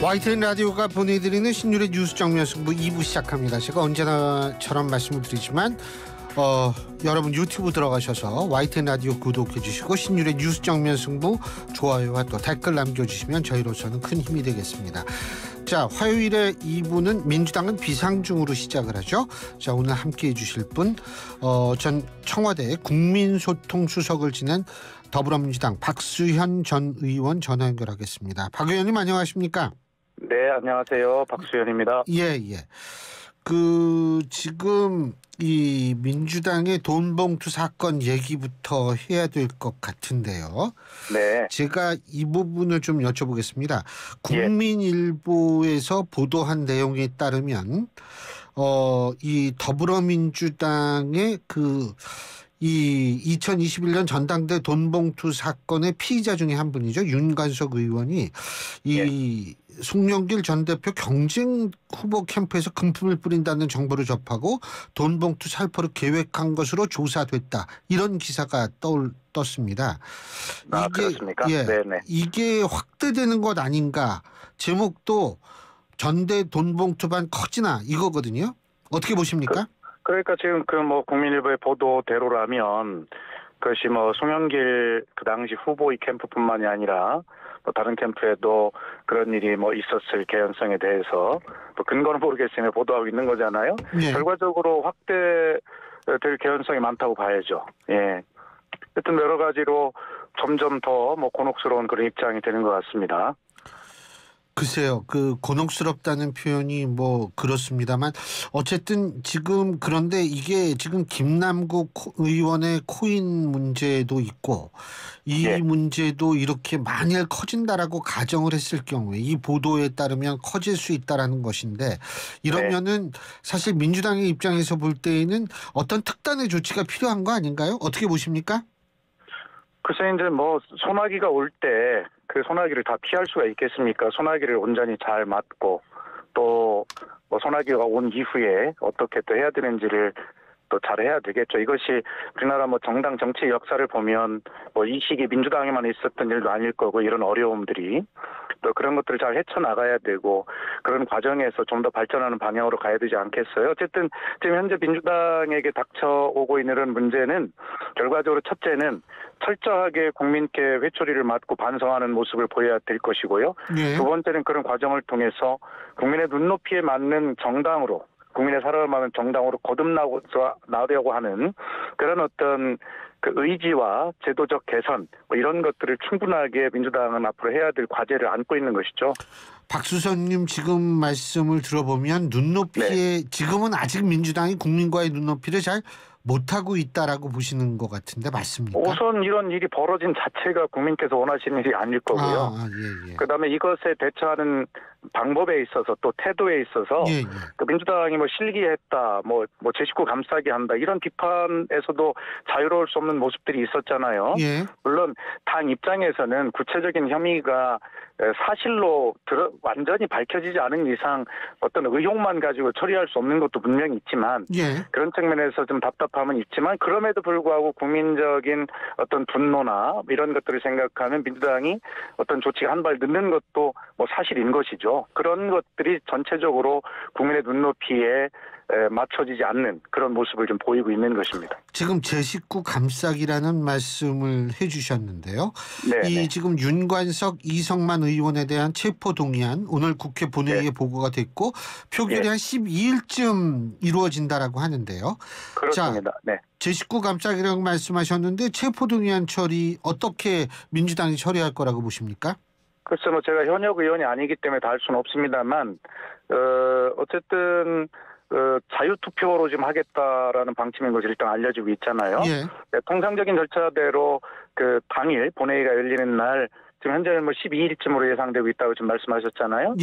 YTN 라디오가 보내드리는 신율의 뉴스 정면 승부 2부 시작합니다. 제가 언제나처럼 말씀을 드리지만 여러분 유튜브 들어가셔서 YTN 라디오 구독해 주시고 신율의 뉴스 정면 승부 좋아요와 또 댓글 남겨주시면 저희로서는 큰 힘이 되겠습니다. 자, 화요일에 2부는 민주당은 비상중으로 시작을 하죠. 자, 오늘 함께해 주실 분 전 청와대 국민소통수석을 지낸 더불어민주당 박수현 전 의원 전화 연결하겠습니다. 박 의원님 안녕하십니까? 네, 안녕하세요. 박수현입니다. 예. 지금 이 민주당의 돈봉투 사건 얘기부터 해야 될 것 같은데요. 네. 제가 이 부분을 좀 여쭤보겠습니다. 국민일보에서 보도한 내용에 따르면 이 더불어민주당의 이 2021년 전당대 돈봉투 사건의 피의자 중에 한 분이죠. 윤관석 의원이 이 송영길 전 대표 경쟁 후보 캠프에서 금품을 뿌린다는 정보를 접하고 돈봉투 살포를 계획한 것으로 조사됐다. 이런 기사가 떴습니다. 그렇습니까? 네네. 이게 확대되는 것 아닌가. 제목도 전대 돈봉투반 커지나 이거거든요. 어떻게 보십니까? 그러니까 지금 국민일보의 보도대로라면 그것이 송영길 그 당시 후보의 캠프뿐만이 아니라 다른 캠프에도 그런 일이 있었을 개연성에 대해서 근거는 모르겠으며 보도하고 있는 거잖아요. 네. 결과적으로 확대될 개연성이 많다고 봐야죠. 예. 하여튼 여러 가지로 점점 더 곤혹스러운 그런 입장이 되는 것 같습니다. 글쎄요. 곤혹스럽다는 표현이 그렇습니다만 어쨌든 지금 그런데 이게 지금 김남국 의원의 코인 문제도 있고 이 문제도 이렇게 만일 커진다라고 가정을 했을 경우에 이 보도에 따르면 커질 수 있다라는 것인데 이러면은 사실 민주당의 입장에서 볼 때에는 어떤 특단의 조치가 필요한 거 아닌가요? 어떻게 보십니까? 글쎄 이제 소나기가 올 때 그 소나기를 다 피할 수가 있겠습니까? 소나기를 온전히 잘 맞고 또 소나기가 온 이후에 어떻게 또 해야 되는지를 또 잘해야 되겠죠. 이것이 우리나라 정당 정치 역사를 보면 이 시기 민주당에만 있었던 일도 아닐 거고 이런 어려움들이 또 그런 것들을 잘 헤쳐나가야 되고 그런 과정에서 좀 더 발전하는 방향으로 가야 되지 않겠어요? 어쨌든 지금 현재 민주당에게 닥쳐오고 있는 이런 문제는 결과적으로 첫째는 철저하게 국민께 회초리를 맞고 반성하는 모습을 보여야 될 것이고요. 두 번째는 그런 과정을 통해서 국민의 눈높이에 맞는 정당으로 국민의 사랑을 받는 정당으로 거듭나려고 하는 그런 어떤 그 의지와 제도적 개선 이런 것들을 충분하게 민주당은 앞으로 해야 될 과제를 안고 있는 것이죠. 박수선님 지금 말씀을 들어보면 눈높이에 지금은 아직 민주당이 국민과의 눈높이를 잘 못하고 있다라고 보시는 것 같은데 맞습니까? 우선 이런 일이 벌어진 자체가 국민께서 원하시는 일이 아닐 거고요. 그다음에 이것에 대처하는 방법에 있어서 또 태도에 있어서 민주당이 실기했다, 제 식구 감싸기 한다 이런 비판에서도 자유로울 수 없는 모습들이 있었잖아요. 물론 당 입장에서는 구체적인 혐의가 사실로 완전히 밝혀지지 않은 이상 어떤 의혹만 가지고 처리할 수 없는 것도 분명히 있지만 그런 측면에서 좀 답답함은 있지만 그럼에도 불구하고 국민적인 어떤 분노나 이런 것들을 생각하면 민주당이 어떤 조치가 한 발 늦는 것도 사실인 것이죠. 그런 것들이 전체적으로 국민의 눈높이에 맞춰지지 않는 그런 모습을 좀 보이고 있는 것입니다. 지금 제 식구 감싸기라는 말씀을 해주셨는데요. 지금 윤관석, 이성만 의원에 대한 체포동의안 오늘 국회 본회의에 보고가 됐고 표결이 한 12일쯤 이루어진다라고 하는데요. 그렇습니다. 제 식구 감싸기라고 말씀하셨는데 체포동의안 처리 어떻게 민주당이 처리할 거라고 보십니까? 글쎄 제가 현역 의원이 아니기 때문에 다 할 수는 없습니다만 어쨌든 자유투표로 지금 하겠다라는 방침인 것이 일단 알려지고 있잖아요. 통상적인 절차대로 당일 본회의가 열리는 날 지금 현재는 12일쯤으로 예상되고 있다고 지금 말씀하셨잖아요.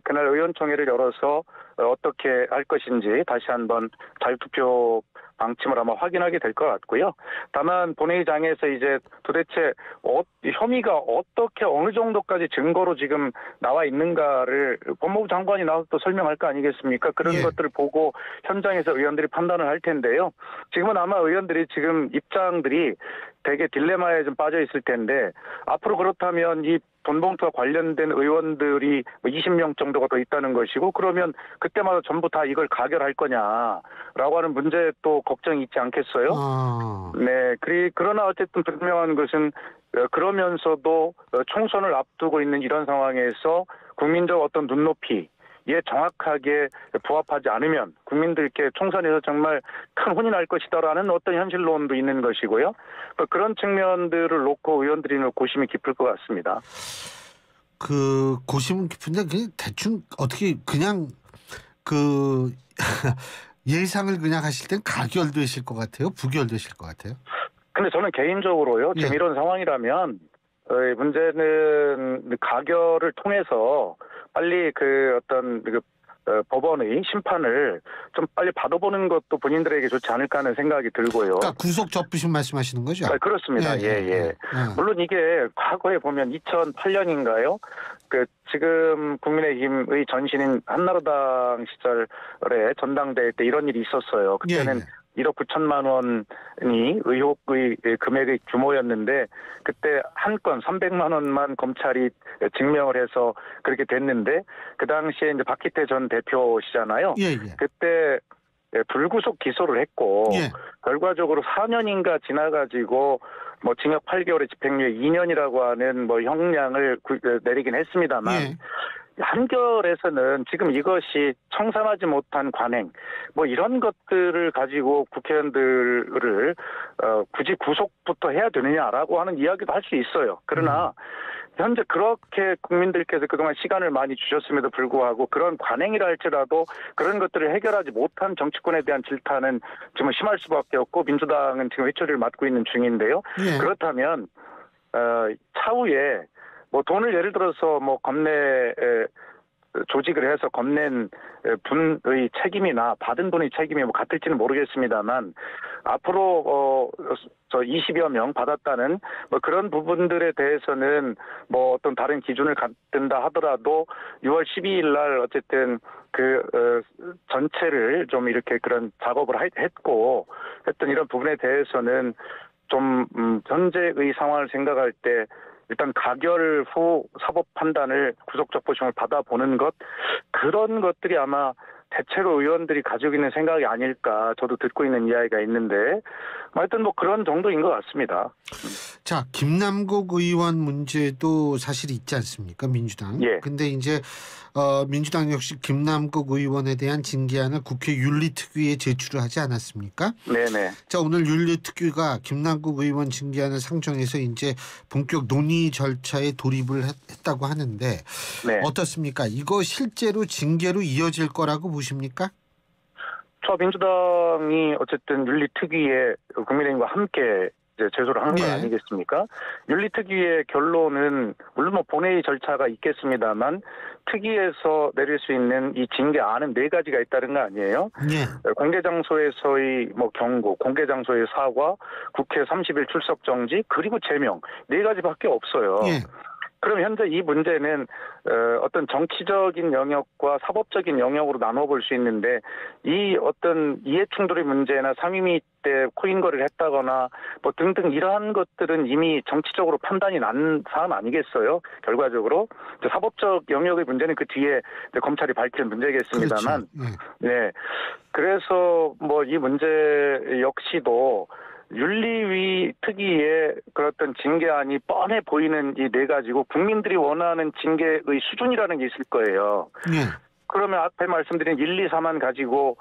그날 의원총회를 열어서 어떻게 할 것인지 다시 한번 자유투표 방침을 아마 확인하게 될 것 같고요. 다만 본회의장에서 이제 도대체 혐의가 어떻게 어느 정도까지 증거로 지금 나와 있는가를 법무부 장관이 나와서 또 설명할 거 아니겠습니까? 그런 것들을 보고 현장에서 의원들이 판단을 할 텐데요. 지금은 아마 의원들이 지금 입장들이 되게 딜레마에 좀 빠져 있을 텐데 앞으로 그렇다면 이 돈봉투와 관련된 의원들이 20명 정도가 더 있다는 것이고 그러면 그때마다 전부 다 이걸 가결할 거냐라고 하는 문제 또 걱정이 있지 않겠어요? 네, 그러나 어쨌든 분명한 것은 그러면서도 총선을 앞두고 있는 이런 상황에서 국민적 어떤 눈높이에 정확하게 부합하지 않으면 국민들께 총선에서 정말 큰 혼이 날 것이다라는 어떤 현실론도 있는 것이고요. 그런 측면들을 놓고 의원들이 고심이 깊을 것 같습니다. 그 고심은 깊은데 그냥 대충 어떻게 그냥 그 예상을 그냥 하실 땐 가결되실 것 같아요? 부결되실 것 같아요? 근데 저는 개인적으로요. 예. 지금 이런 상황이라면 문제는 가결을 통해서 빨리 그 어떤 법원의 심판을 좀 빨리 받아보는 것도 본인들에게 좋지 않을까 하는 생각이 들고요. 그러니까 구속 접부심 말씀하시는 거죠? 그렇습니다. 예. 물론 이게 과거에 보면 2008년인가요? 지금 국민의힘의 전신인 한나라당 시절에 전당대회 때 이런 일이 있었어요. 그때는 1억 9천만 원이 의혹의 금액의 규모였는데 그때 한 건 300만 원만 검찰이 증명을 해서 그렇게 됐는데 그 당시에 이제 박희태 전 대표시잖아요. 그때 불구속 기소를 했고 결과적으로 4년인가 지나가지고 뭐 징역 8개월에 집행유예 2년이라고 하는 뭐 형량을 내리긴 했습니다만 한결에서는 지금 이것이 청산하지 못한 관행 뭐 이런 것들을 가지고 국회의원들을 굳이 구속부터 해야 되느냐라고 하는 이야기도 할 수 있어요. 그러나 현재 그렇게 국민들께서 그동안 시간을 많이 주셨음에도 불구하고 그런 관행이라 할지라도 그런 것들을 해결하지 못한 정치권에 대한 질타는 지금 심할 수밖에 없고 민주당은 지금 회초리를 맡고 있는 중인데요. 그렇다면 차후에 뭐 돈을 예를 들어서 뭐 검내 조직을 해서 검낸 분의 책임이나 받은 분의 책임이 뭐 같을지는 모르겠습니다만 앞으로 저 20여 명 받았다는 뭐 그런 부분들에 대해서는 뭐 어떤 다른 기준을 갖는다 하더라도 6월 12일 날 어쨌든 전체를 좀 이렇게 그런 작업을 했고 했던 이런 부분에 대해서는 좀 현재의 상황을 생각할 때 일단 가결 후 사법 판단을 구속적부심을 받아보는 것 그런 것들이 아마 대체로 의원들이 가지고 있는 생각이 아닐까 저도 듣고 있는 이야기가 있는데 하여튼 뭐 그런 정도인 것 같습니다. 자, 김남국 의원 문제도 사실 있지 않습니까? 민주당. 근데 이제 민주당 역시 김남국 의원에 대한 징계안을 국회 윤리특위에 제출을 하지 않았습니까? 네네. 자, 오늘 윤리특위가 김남국 의원 징계안을 상정해서 이제 본격 논의 절차에 돌입을 했다고 하는데 어떻습니까? 이거 실제로 징계로 이어질 거라고 보십니까? 저 민주당이 어쨌든 윤리특위에 국민의힘과 함께 이제 제소를 한 거 아니겠습니까? 윤리특위의 결론은 물론 뭐 본회의 절차가 있겠습니다만 특위에서 내릴 수 있는 이 징계안은 4가지가 있다는 거 아니에요? 공개장소에서의 뭐 경고, 공개장소의 사과, 국회 30일 출석 정지, 그리고 제명 4가지밖에 없어요. 그럼 현재 이 문제는 어떤 정치적인 영역과 사법적인 영역으로 나눠볼 수 있는데 이 어떤 이해충돌의 문제나 상임위 때 코인 거래를 했다거나 뭐 등등 이러한 것들은 이미 정치적으로 판단이 난 사안 아니겠어요? 결과적으로 사법적 영역의 문제는 그 뒤에 검찰이 밝힐 문제겠습니다만, 그래서 뭐 이 문제 역시도 윤리위 특위의 그런 징계안이 뻔해 보이는 이 4가지고 국민들이 원하는 징계의 수준이라는 게 있을 거예요. 그러면 앞에 말씀드린 1, 2, 3만 가지고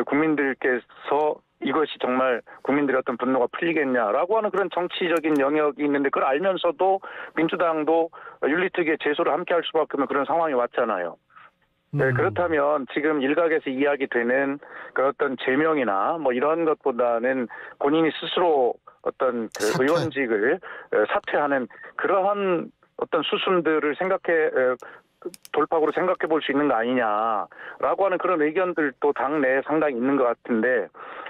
국민들께서 이것이 정말 국민들의 어떤 분노가 풀리겠냐라고 하는 그런 정치적인 영역이 있는데 그걸 알면서도 민주당도 윤리특위에 제소를 함께 할 수밖에 없는 그런 상황이 왔잖아요. 그렇다면 지금 일각에서 이야기되는 그 어떤 제명이나 뭐 이런 것보다는 본인이 스스로 어떤 의원직을 사퇴하는 그러한 어떤 수순들을 돌파구로 생각해 볼 수 있는 거 아니냐라고 하는 그런 의견들도 당내에 상당히 있는 것 같은데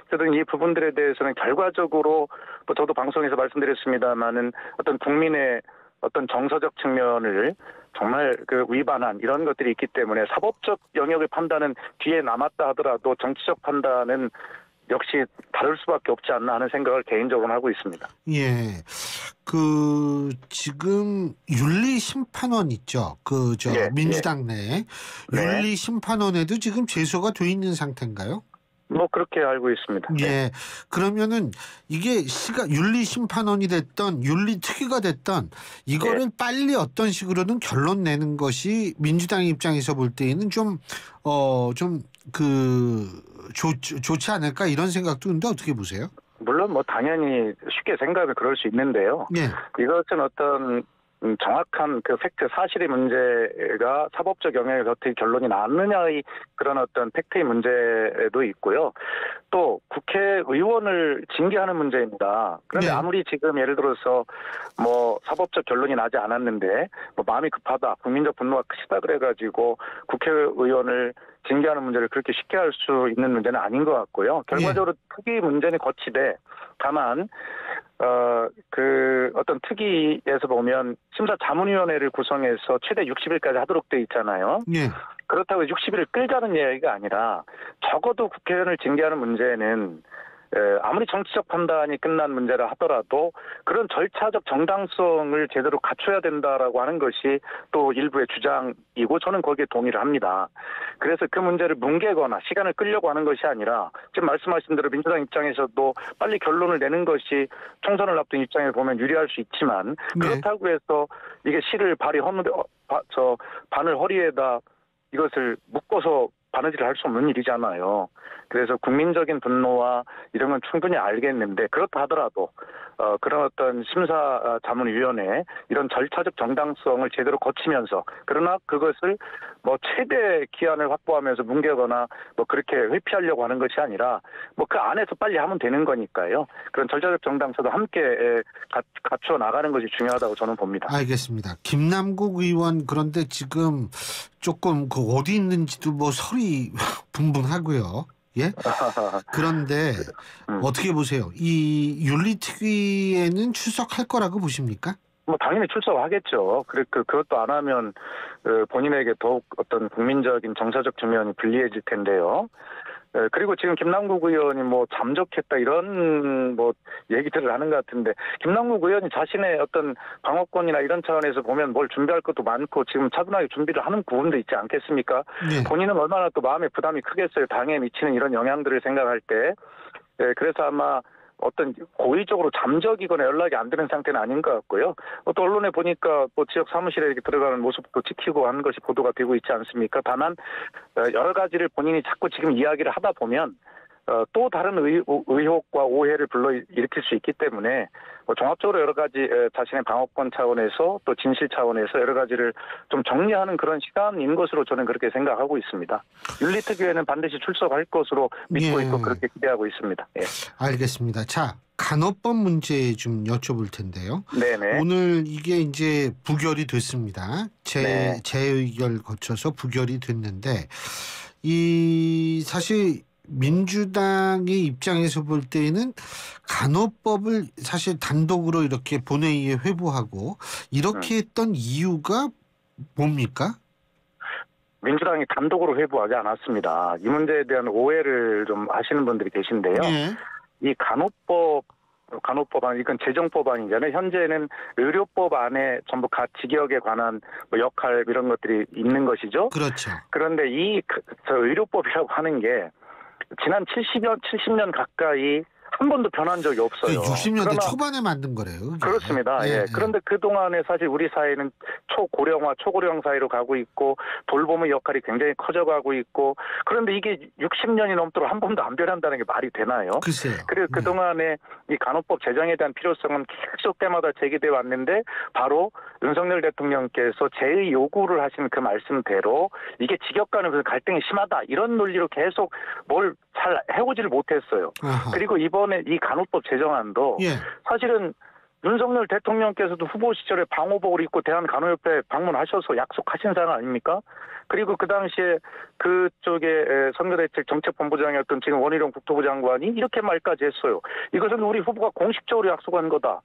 그래도 이 부분들에 대해서는 결과적으로 뭐 저도 방송에서 말씀드렸습니다마는 어떤 국민의 어떤 정서적 측면을 정말 위반한 이런 것들이 있기 때문에 사법적 영역의 판단은 뒤에 남았다 하더라도 정치적 판단은 역시 다를 수밖에 없지 않나 하는 생각을 개인적으로 하고 있습니다. 예. 지금 윤리심판원 있죠. 예, 민주당 내에. 네. 윤리심판원에도 지금 제소가 돼 있는 상태인가요? 뭐 그렇게 알고 있습니다. 예. 그러면은 이게 윤리심판원이 됐던 윤리특위가 됐던 이거를 빨리 어떤 식으로든 결론 내는 것이 민주당 입장에서 볼 때에는 좋지 않을까 이런 생각도 드는데 어떻게 보세요? 물론 뭐 당연히 쉽게 생각하면 그럴 수 있는데요. 예. 이것은 어떤 정확한 그 팩트 사실의 문제가 사법적 영역에서 어떻게 결론이 났느냐의 그런 어떤 팩트의 문제도 있고요. 또 국회의원을 징계하는 문제입니다. 그런데 네. 아무리 지금 예를 들어서 뭐 사법적 결론이 나지 않았는데 뭐 마음이 급하다, 국민적 분노가 크시다 그래가지고 국회의원을 징계하는 문제를 그렇게 쉽게 할 수 있는 문제는 아닌 것 같고요. 결과적으로 특위 문제는 거치되 다만 어떤 특위에서 보면 심사자문위원회를 구성해서 최대 60일까지 하도록 돼 있잖아요. 예. 그렇다고 60일을 끌자는 이야기가 아니라 적어도 국회의원을 징계하는 문제는 아무리 정치적 판단이 끝난 문제라 하더라도 그런 절차적 정당성을 제대로 갖춰야 된다라고 하는 것이 또 일부의 주장이고 저는 거기에 동의를 합니다. 그래서 그 문제를 뭉개거나 시간을 끌려고 하는 것이 아니라 지금 말씀하신 대로 민주당 입장에서도 빨리 결론을 내는 것이 총선을 앞둔 입장에 보면 유리할 수 있지만 그렇다고 해서 이게 실을 바늘 허리에다 이것을 묶어서 바느질을 할 수 없는 일이잖아요. 그래서 국민적인 분노와 이런 건 충분히 알겠는데 그렇다 하더라도 그런 어떤 심사자문위원회 이런 절차적 정당성을 제대로 거치면서 그러나 그것을 뭐 최대 기한을 확보하면서 뭉개거나 뭐 그렇게 회피하려고 하는 것이 아니라 뭐 그 안에서 빨리 하면 되는 거니까요. 그런 절차적 정당성도 함께 갖춰 나가는 것이 중요하다고 저는 봅니다. 알겠습니다. 김남국 의원 그런데 지금 조금 어디 있는지도 뭐 설이 분분하고요. 예? 그런데 어떻게 보세요? 이 윤리특위에는 출석할 거라고 보십니까? 뭐 당연히 출석하겠죠. 그것도 안 하면 본인에게 더욱 어떤 국민적인 정서적 측면이 불리해질 텐데요. 그리고 지금 김남국 의원이 뭐 잠적했다 이런 뭐 얘기들을 하는 것 같은데 김남국 의원이 자신의 어떤 방어권이나 이런 차원에서 보면 뭘 준비할 것도 많고 지금 차분하게 준비를 하는 부분도 있지 않겠습니까? 네. 본인은 얼마나 또 마음의 부담이 크겠어요. 당에 미치는 이런 영향들을 생각할 때. 그래서 아마 어떤 고의적으로 잠적이거나 연락이 안 되는 상태는 아닌 것 같고요. 또 언론에 보니까 뭐 지역 사무실에 이렇게 들어가는 모습도 지키고 하는 것이 보도가 되고 있지 않습니까? 다만 여러 가지를 본인이 자꾸 지금 이야기를 하다 보면 또 다른 의혹과 오해를 불러일으킬 수 있기 때문에 뭐 종합적으로 여러 가지 자신의 방어권 차원에서 또 진실 차원에서 여러 가지를 좀 정리하는 그런 시간인 것으로 저는 그렇게 생각하고 있습니다. 윤리특위에는 반드시 출석할 것으로 믿고 있고 그렇게 기대하고 있습니다. 예. 알겠습니다. 자, 간호법 문제 좀 여쭤볼 텐데요. 네네. 오늘 이게 이제 부결이 됐습니다. 네. 재의결 거쳐서 부결이 됐는데 사실 민주당의 입장에서 볼 때에는 간호법을 사실 단독으로 이렇게 본회의에 회부하고 이렇게 했던 이유가 뭡니까? 민주당이 단독으로 회부하지 않았습니다. 이 문제에 대한 오해를 좀 하시는 분들이 계신데요. 예. 이 간호법안, 이건 재정법안이잖아요. 현재는 의료법 안에 전부 각 직역에 관한 뭐 역할 이런 것들이 있는 것이죠. 그렇죠. 그런데 의료법이라고 하는 게 지난 70년 가까이 한 번도 변한 적이 없어요. 60년대 초반에 만든 거래요. 그게. 그렇습니다. 예. 그런데 그동안에 사실 우리 사회는 초고령화, 초고령 사회로 가고 있고 돌봄의 역할이 굉장히 커져가고 있고 그런데 이게 60년이 넘도록 한 번도 안 변한다는 게 말이 되나요? 글쎄요. 그리고 그동안에 이 간호법 제정에 대한 필요성은 계속 때마다 제기돼 왔는데 바로 윤석열 대통령께서 제의 요구를 하신 그 말씀대로 이게 직역 간의 갈등이 심하다 이런 논리로 계속 뭘 잘 해오지를 못했어요. 아하. 그리고 이번에 이 간호법 제정안도 예. 사실은 윤석열 대통령께서도 후보 시절에 방호복을 입고 대한간호협회 방문하셔서 약속하신 사항 아닙니까? 그리고 그 당시에 그쪽에 선거대책 정책본부장이었던 지금 원희룡 국토부 장관이 이렇게 말까지 했어요. 이것은 우리 후보가 공식적으로 약속한 거다.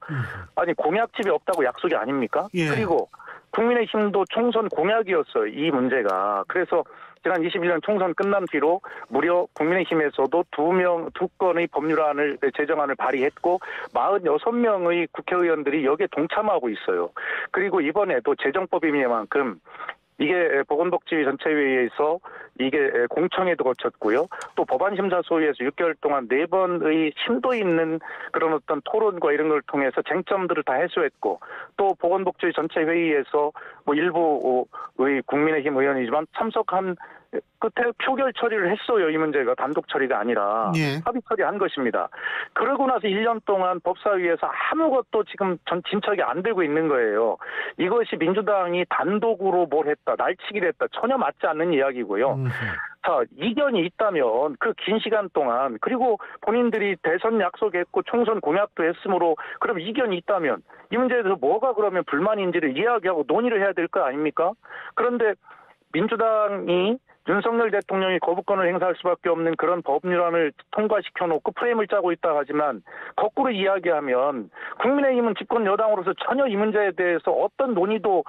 아니 공약집이 없다고 약속이 아닙니까? 예. 그리고 국민의힘도 총선 공약이었어요. 이 문제가. 그래서 지난 21년 총선 끝난 뒤로 무려 국민의힘에서도 두 건의 법률안을 제정안을 발의했고 46명의 국회의원들이 여기에 동참하고 있어요. 그리고 이번에도 제정법이니만큼 이게 보건복지위 전체회의에서 이게 공청회도 거쳤고요. 또 법안심사소위에서 6개월 동안 4번의 심도 있는 그런 어떤 토론과 이런 걸 통해서 쟁점들을 다 해소했고 또 보건복지위 전체회의에서 뭐 일부의 국민의힘 의원이지만 참석한 끝에 표결 처리를 했어요. 이 문제가 단독 처리가 아니라 합의 처리한 것입니다. 그러고 나서 1년 동안 법사위에서 아무것도 지금 진척이 안 되고 있는 거예요. 이것이 민주당이 단독으로 뭘 했다, 날치기를 했다, 전혀 맞지 않는 이야기고요. 자, 이견이 있다면 그 긴 시간 동안 그리고 본인들이 대선 약속했고 총선 공약도 했으므로 그럼 이견이 있다면 이 문제에 대해서 뭐가 그러면 불만인지를 이야기하고 논의를 해야 될 거 아닙니까? 그런데 민주당이 윤석열 대통령이 거부권을 행사할 수밖에 없는 그런 법률안을 통과시켜놓고 프레임을 짜고 있다 하지만 거꾸로 이야기하면 국민의힘은 집권 여당으로서 전혀 이 문제에 대해서 어떤 논의도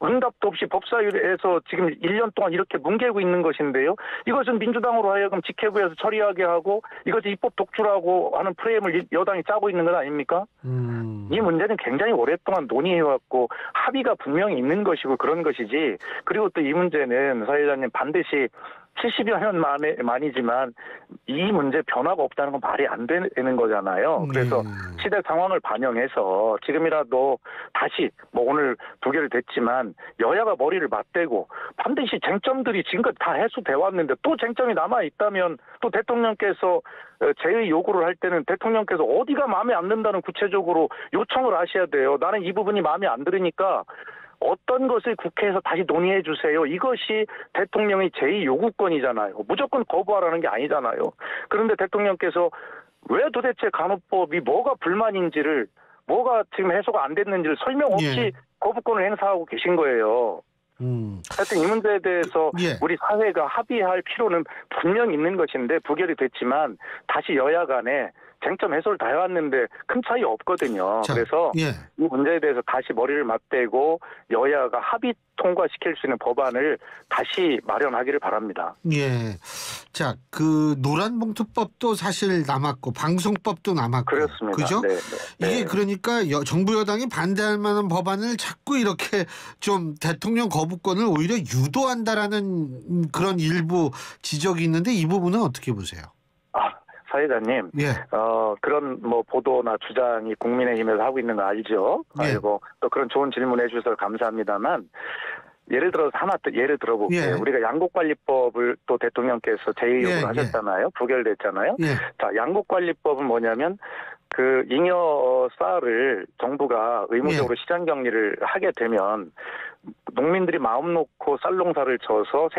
응답도 없이 법사위에서 지금 1년 동안 이렇게 뭉개고 있는 것인데요. 이것은 민주당으로 하여금 직회부에서 처리하게 하고 이것이 입법 독주라고 하는 프레임을 여당이 짜고 있는 건 아닙니까? 이 문제는 굉장히 오랫동안 논의해왔고 합의가 분명히 있는 것이고 그런 것이지. 그리고 또 이 문제는 사회자님 반드시 70여 년 만이지만 이 문제 변화가 없다는 건 말이 안 되는 거잖아요. 그래서 시대 상황을 반영해서 지금이라도 다시 뭐 오늘 부결이 됐지만 여야가 머리를 맞대고 반드시 쟁점들이 지금까지 다 해소돼 왔는데 또 쟁점이 남아 있다면 또 대통령께서 제의 요구를 할 때는 대통령께서 어디가 마음에 안 든다는 구체적으로 요청을 하셔야 돼요. 나는 이 부분이 마음에 안 들으니까 어떤 것을 국회에서 다시 논의해 주세요. 이것이 대통령의 제2요구권이잖아요. 무조건 거부하라는 게 아니잖아요. 그런데 대통령께서 왜 도대체 간호법이 뭐가 불만인지를 뭐가 지금 해소가 안 됐는지를 설명 없이 거부권을 행사하고 계신 거예요. 하여튼 이 문제에 대해서 우리 사회가 합의할 필요는 분명히 있는 것인데 부결이 됐지만 다시 여야 간에 쟁점 해소를 다 해왔는데 큰 차이 없거든요. 자, 그래서 이 문제에 대해서 다시 머리를 맞대고 여야가 합의 통과시킬 수 있는 법안을 다시 마련하기를 바랍니다. 자, 그 노란봉투법도 사실 남았고 방송법도 남았고 그렇습니다. 그죠? 네. 이게 그러니까 정부 여당이 반대할 만한 법안을 자꾸 이렇게 좀 대통령 거부권을 오히려 유도한다라는 그런 일부 지적이 있는데 이 부분은 어떻게 보세요? 사회자님, 그런 뭐 보도나 주장이 국민의힘에서 하고 있는 거 알죠? 그리고 또 그런 좋은 질문해 주셔서 감사합니다만 예를 들어서 하나 또 예를 들어볼게요. 우리가 양국관리법을 또 대통령께서 제2요구를 하셨잖아요. 부결됐잖아요. 자, 양국관리법은 뭐냐면 그 잉여 쌀을 정부가 의무적으로 시장 격리를 하게 되면 농민들이 마음 놓고 쌀 농사를 져서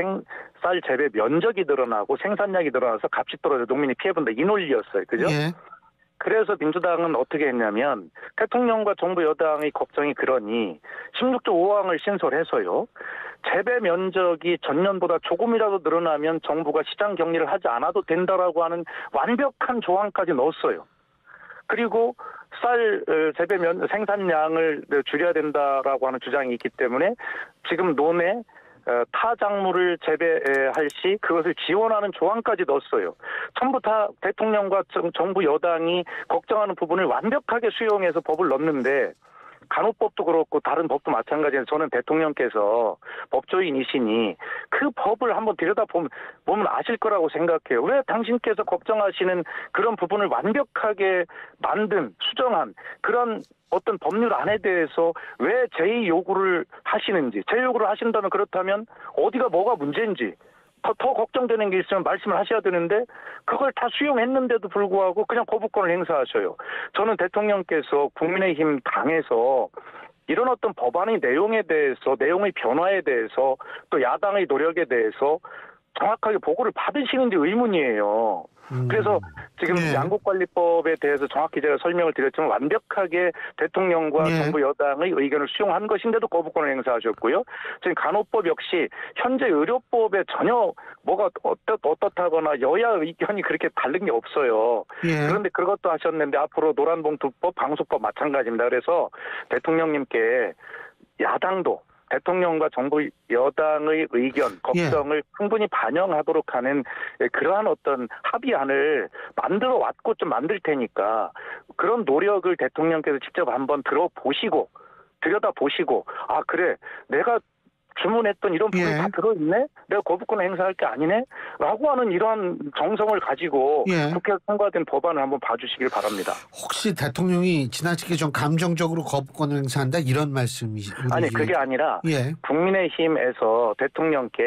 쌀 재배 면적이 늘어나고 생산량이 늘어나서 값이 떨어져 농민이 피해본다 이 논리였어요. 그죠? 그래서 민주당은 어떻게 했냐면 대통령과 정부 여당의 걱정이 그러니 16조 5항을 신설해서요. 재배 면적이 전년보다 조금이라도 늘어나면 정부가 시장 격리를 하지 않아도 된다라고 하는 완벽한 조항까지 넣었어요. 그리고 쌀 재배 생산량을 줄여야 된다라고 하는 주장이 있기 때문에 지금 논에 타 작물을 재배할 시 그것을 지원하는 조항까지 넣었어요. 전부 다 대통령과 정부 여당이 걱정하는 부분을 완벽하게 수용해서 법을 넣었는데 간호법도 그렇고 다른 법도 마찬가지로 저는 대통령께서 법조인이시니 그 법을 한번 들여다보면 아실 거라고 생각해요. 왜 당신께서 걱정하시는 그런 부분을 완벽하게 만든 수정한 그런 어떤 법률안에 대해서 왜 제2요구를 하시는지 제2요구를 하신다면 그렇다면 어디가 뭐가 문제인지 더 걱정되는 게 있으면 말씀을 하셔야 되는데 그걸 다 수용했는데도 불구하고 그냥 거부권을 행사하셔요. 저는 대통령께서 국민의힘 당에서 이런 어떤 법안의 내용에 대해서 내용의 변화에 대해서 또 야당의 노력에 대해서 정확하게 보고를 받으시는지 의문이에요. 그래서 지금 양국관리법에 대해서 정확히 제가 설명을 드렸지만 완벽하게 대통령과 정부 여당의 의견을 수용한 것인데도 거부권을 행사하셨고요. 지금 간호법 역시 현재 의료법에 전혀 뭐가 어떻다거나 여야 의견이 그렇게 다른 게 없어요. 그런데 그것도 하셨는데 앞으로 노란봉투법, 방송법 마찬가지입니다. 그래서 대통령님께 야당도 대통령과 정부 여당의 의견, 걱정을 충분히 반영하도록 하는 그러한 어떤 합의안을 만들어 왔고 좀 만들 테니까 그런 노력을 대통령께서 직접 한번 들여다보시고 아 그래 내가 주문했던 이런 부분이 예. 다 들어있네? 내가 거부권을 행사할 게 아니네? 라고 하는 이러한 정성을 가지고 예. 국회에서 통과된 법안을 한번 봐주시길 바랍니다. 혹시 대통령이 지나치게 좀 감정적으로 거부권을 행사한다 이런 말씀이시? 아니 그게 아니라 예. 국민의힘에서 대통령께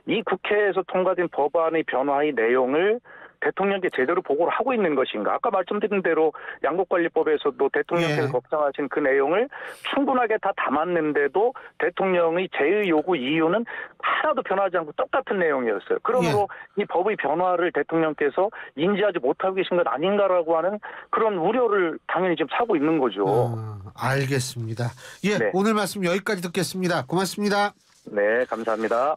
이 국회에서 통과된 법안의 변화의 내용을 대통령께 제대로 보고를 하고 있는 것인가. 아까 말씀드린 대로 양국관리법에서도 대통령께서 예. 걱정하신 그 내용을 충분하게 다 담았는데도 대통령의 제의 요구 이유는 하나도 변하지 않고 똑같은 내용이었어요. 그러므로 이 법의 변화를 대통령께서 인지하지 못하고 계신 것 아닌가라고 하는 그런 우려를 당연히 지금 사고 있는 거죠. 알겠습니다. 예, 네. 오늘 말씀 여기까지 듣겠습니다. 고맙습니다. 네, 감사합니다.